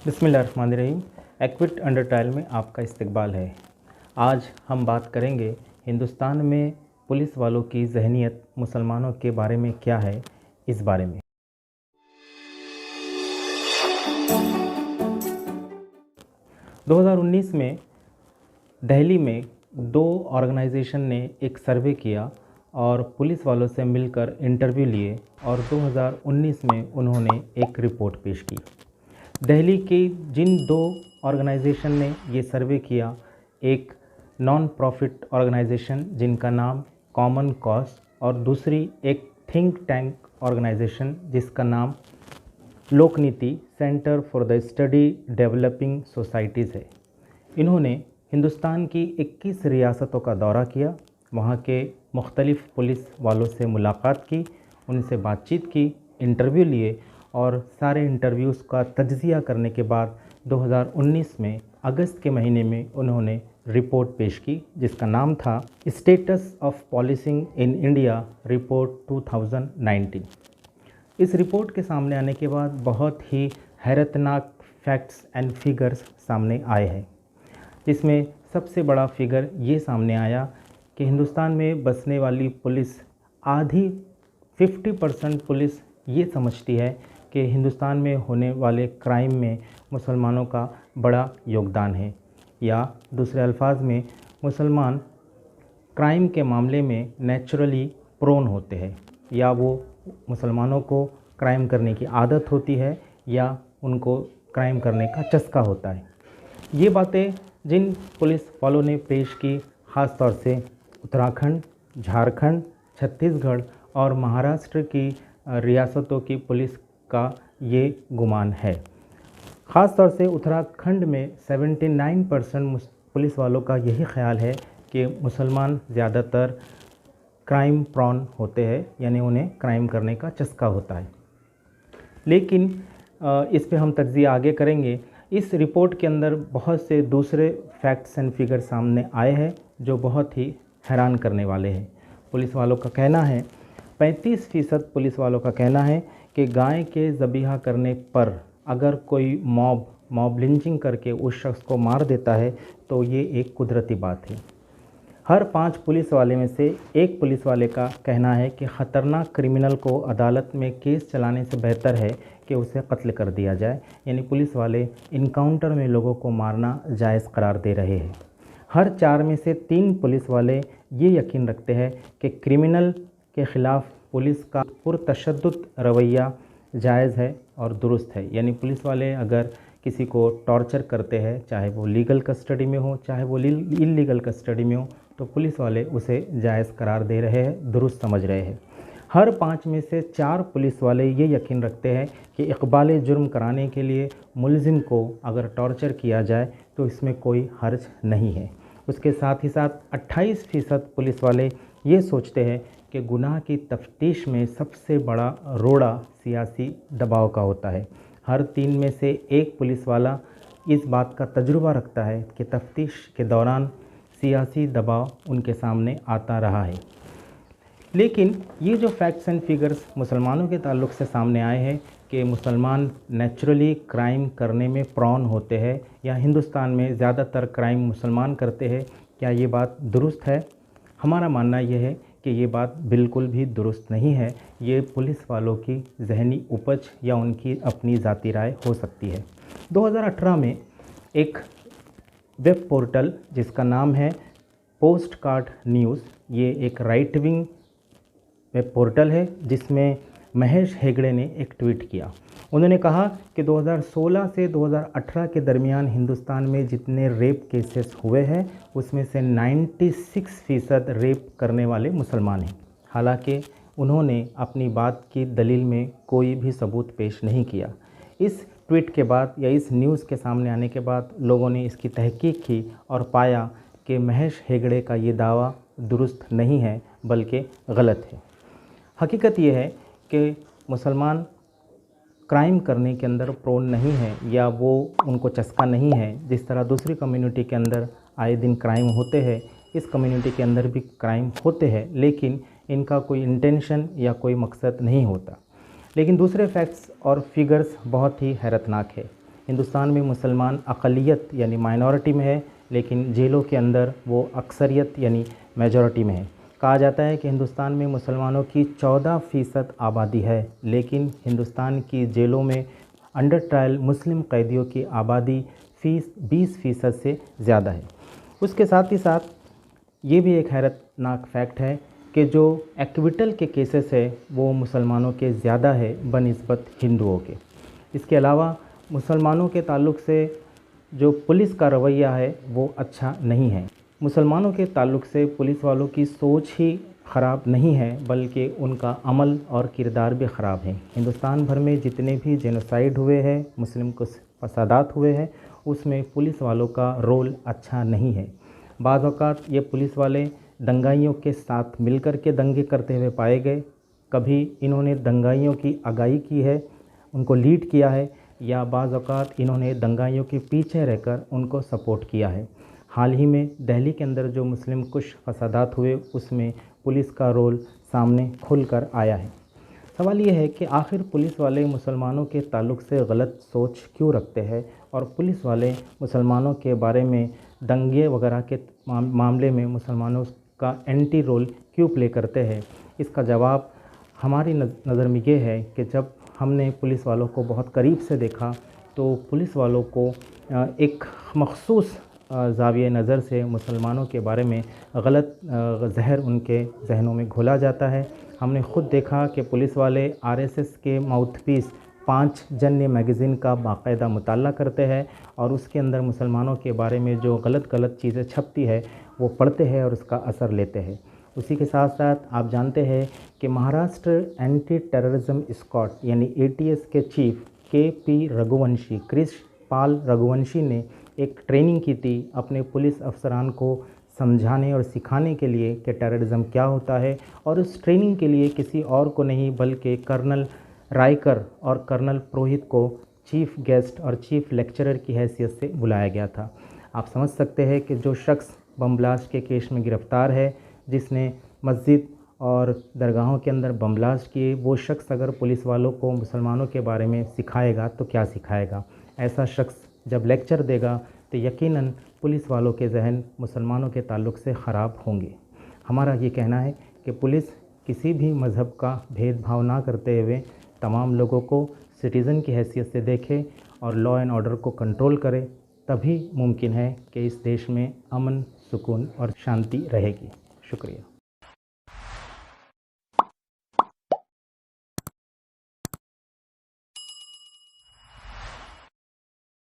बिस्मिल्लाहिर्रहमानिर्रहीम। Equity under trial में आपका इस्तकबाल है। आज हम बात करेंगे हिंदुस्तान में पुलिस वालों की ज़हनियत मुसलमानों के बारे में क्या है, इस बारे में। – 2019 में दिल्ली में दो ऑर्गेनाइजेशन ने एक सर्वे किया और पुलिस वालों से मिलकर इंटरव्यू लिए और 2019 में उन्होंने एक रिपोर्ट पेश की। दिल्ली की जिन दो ऑर्गेनाइजेशन ने ये सर्वे किया, एक नॉन प्रॉफिट ऑर्गेनाइजेशन जिनका नाम कॉमन कॉज और दूसरी एक थिंक टैंक ऑर्गेनाइजेशन जिसका नाम Lokniti centre for the study developing societies है। इन्होंने हिंदुस्तान की 21 रियासतों का दौरा किया, वहाँ के मुख्तलिफ़ पुलिस वालों से मुलाकात की, उनसे बातचीत की, इंटरव्यू लिए और सारे इंटरव्यूज़ का तज्ज़िया करने के बाद 2019 में अगस्त के महीने में उन्होंने रिपोर्ट पेश की जिसका नाम था status of policing in India report 2019। इस रिपोर्ट के सामने आने के बाद बहुत ही हैरतनाक फैक्ट्स एंड फिगर्स सामने आए हैं, जिसमें सबसे बड़ा फिगर ये सामने आया कि हिंदुस्तान में बसने वाली पुलिस आधी 50% पुलिस ये समझती है कि हिंदुस्तान में होने वाले क्राइम में मुसलमानों का बड़ा योगदान है, या दूसरे अल्फाज में मुसलमान क्राइम के मामले में नेचुरली प्रोन होते हैं, या वो मुसलमानों को क्राइम करने की आदत होती है या उनको क्राइम करने का चस्का होता है। ये बातें जिन पुलिस वालों ने पेश की, ख़ास तौर से उत्तराखंड, झारखंड, छत्तीसगढ़ और महाराष्ट्र की रियासतों की पुलिस का ये गुमान है। ख़ास तौर से उत्तराखंड में 79% पुलिस वालों का यही ख्याल है कि मुसलमान ज़्यादातर क्राइम प्रॉन होते हैं, यानी उन्हें क्राइम करने का चस्का होता है। लेकिन इस पे हम तज्ज़िया आगे करेंगे। इस रिपोर्ट के अंदर बहुत से दूसरे फैक्ट्स एंड फिगर सामने आए हैं जो बहुत ही हैरान करने वाले हैं। पुलिस वालों का कहना है, 35% पुलिस वालों का कहना है कि गाय के ज़बीहा करने पर अगर कोई मॉब लिंचिंग करके उस शख्स को मार देता है तो ये एक कुदरती बात है। हर 5 पुलिस वाले में से एक पुलिस वाले का कहना है कि ख़तरनाक क्रिमिनल को अदालत में केस चलाने से बेहतर है कि उसे कत्ल कर दिया जाए, यानी पुलिस वाले इनकाउंटर में लोगों को मारना जायज़ करार दे रहे हैं। हर 4 में से 3 पुलिस वाले ये यकीन रखते हैं कि क्रिमिनल के ख़िलाफ़ पुलिस का पुरतशद्दुद रवैया जायज़ है और दुरुस्त है, यानी पुलिस वाले अगर किसी को टॉर्चर करते हैं, चाहे वो लीगल कस्टडी में हो चाहे वो इल्लीगल कस्टडी में हो, तो पुलिस वाले उसे जायज़ करार दे रहे हैं, दुरुस्त समझ रहे हैं। हर 5 में से 4 पुलिस वाले ये यकीन रखते हैं कि इक़बाल जुर्म कराने के लिए मुलज़िम को अगर टॉर्चर किया जाए तो इसमें कोई हर्ज नहीं है। उसके साथ ही साथ 28% पुलिस वाले ये सोचते हैं कि गुनाह की तफ्तीश में सबसे बड़ा रोड़ा सियासी दबाव का होता है। हर 3 में से एक पुलिस वाला इस बात का तजुर्बा रखता है कि तफ्तीश के दौरान सियासी दबाव उनके सामने आता रहा है। लेकिन ये जो फैक्ट्स एंड फिगर्स मुसलमानों के ताल्लुक़ से सामने आए हैं कि मुसलमान नेचुरली क्राइम करने में प्रॉन होते हैं या हिंदुस्तान में ज़्यादातर क्राइम मुसलमान करते हैं, क्या ये बात दुरुस्त है? हमारा मानना यह है कि ये बात बिल्कुल भी दुरुस्त नहीं है। ये पुलिस वालों की ज़हनी उपज या उनकी अपनी ज़ाती राय हो सकती है। 2018 में एक वेब पोर्टल जिसका नाम है पोस्ट कार्ड न्यूज़, ये एक राइट विंग वेब पोर्टल है जिसमें महेश हेगड़े ने एक ट्वीट किया। उन्होंने कहा कि 2016 से 2018 के दरमियान हिंदुस्तान में जितने रेप केसेस हुए हैं उसमें से 96% रेप करने वाले मुसलमान हैं। हालांकि उन्होंने अपनी बात की दलील में कोई भी सबूत पेश नहीं किया। इस ट्वीट के बाद या इस न्यूज़ के सामने आने के बाद लोगों ने इसकी तहकीक की और पाया कि महेश हेगड़े का ये दावा दुरुस्त नहीं है बल्कि गलत है। हकीकत ये है कि मुसलमान क्राइम करने के अंदर प्रोन नहीं है या वो उनको चस्का नहीं है। जिस तरह दूसरी कम्युनिटी के अंदर आए दिन क्राइम होते हैं, इस कम्युनिटी के अंदर भी क्राइम होते हैं, लेकिन इनका कोई इंटेंशन या कोई मकसद नहीं होता। लेकिन दूसरे फैक्ट्स और फिगर्स बहुत ही हैरतनाक है। हिंदुस्तान में मुसलमान अक़लियत यानी माइनॉरिटी में है, लेकिन जेलों के अंदर वो अक्सरियत यानी मेजॉरिटी में है। कहा जाता है कि हिंदुस्तान में मुसलमानों की 14% आबादी है, लेकिन हिंदुस्तान की जेलों में अंडर ट्रायल मुस्लिम कैदियों की आबादी 20% से ज़्यादा है। उसके साथ ही साथ ये भी एक हैरतनाक फैक्ट है कि जो एक्विटल के केसेस है वो मुसलमानों के ज़्यादा है बनिस्बत हिंदुओं के। इसके अलावा मुसलमानों के ताल्लुक़ से जो पुलिस का रवैया है वो अच्छा नहीं है। मुसलमानों के ताल्लुक़ से पुलिस वालों की सोच ही ख़राब नहीं है, बल्कि उनका अमल और किरदार भी ख़राब है। हिंदुस्तान भर में जितने भी जेनोसाइड हुए हैं, मुस्लिम कुछ फसादात हुए हैं, उसमें पुलिस वालों का रोल अच्छा नहीं है। बाज़ औक़ात ये पुलिस वाले दंगाइयों के साथ मिलकर के दंगे करते हुए पाए गए। कभी इन्होंने दंगाइयों की आगाही की है, उनको लीड किया है, या बाज़ औक़ात इन्होंने दंगाइयों के पीछे रहकर उनको सपोर्ट किया है। हाल ही में दिल्ली के अंदर जो मुस्लिम कुछ फसादात हुए उसमें पुलिस का रोल सामने खुलकर आया है। सवाल ये है कि आखिर पुलिस वाले मुसलमानों के ताल्लुक़ से गलत सोच क्यों रखते हैं और पुलिस वाले मुसलमानों के बारे में दंगे वगैरह के मामले में मुसलमानों का एंटी रोल क्यों प्ले करते हैं। इसका जवाब हमारी नज़र में ये है कि जब हमने पुलिस वालों को बहुत करीब से देखा तो पुलिस वालों को एक मख़सूस ज़ाविये नज़र से मुसलमानों के बारे में गलत जहर उनके जहनों में घोला जाता है। हमने ख़ुद देखा कि पुलिस वाले आरएसएस के माउथपीस 5 जन्य मैगज़ीन का बाकायदा मुताला करते हैं और उसके अंदर मुसलमानों के बारे में जो गलत चीज़ें छपती है वो पढ़ते हैं और उसका असर लेते हैं। उसी के साथ साथ आप जानते हैं कि महाराष्ट्र एंटी टेररिज्म स्क्वाड यानी एटीएस के चीफ KP रघुवंशी, क्रिश पाल रघुवंशी ने एक ट्रेनिंग की थी अपने पुलिस अफसरान को समझाने और सिखाने के लिए कि टेररिज्म क्या होता है, और उस ट्रेनिंग के लिए किसी और को नहीं बल्कि कर्नल रायकर और कर्नल पुरोहित को चीफ़ गेस्ट और चीफ़ लेक्चरर की हैसियत से बुलाया गया था। आप समझ सकते हैं कि जो शख्स बम ब्लास्ट के केस में गिरफ़्तार है, जिसने मस्जिद और दरगाहों के अंदर बम ब्लास्ट किए, वो शख्स अगर पुलिस वालों को मुसलमानों के बारे में सिखाएगा तो क्या सिखाएगा। ऐसा शख्स जब लेक्चर देगा तो यकीनन पुलिस वालों के जहन मुसलमानों के ताल्लुक़ से ख़राब होंगे। हमारा ये कहना है कि पुलिस किसी भी मज़हब का भेदभाव ना करते हुए तमाम लोगों को सिटीज़न की हैसियत से देखे और लॉ एंड ऑर्डर को कंट्रोल करे, तभी मुमकिन है कि इस देश में अमन, सुकून और शांति रहेगी। शुक्रिया।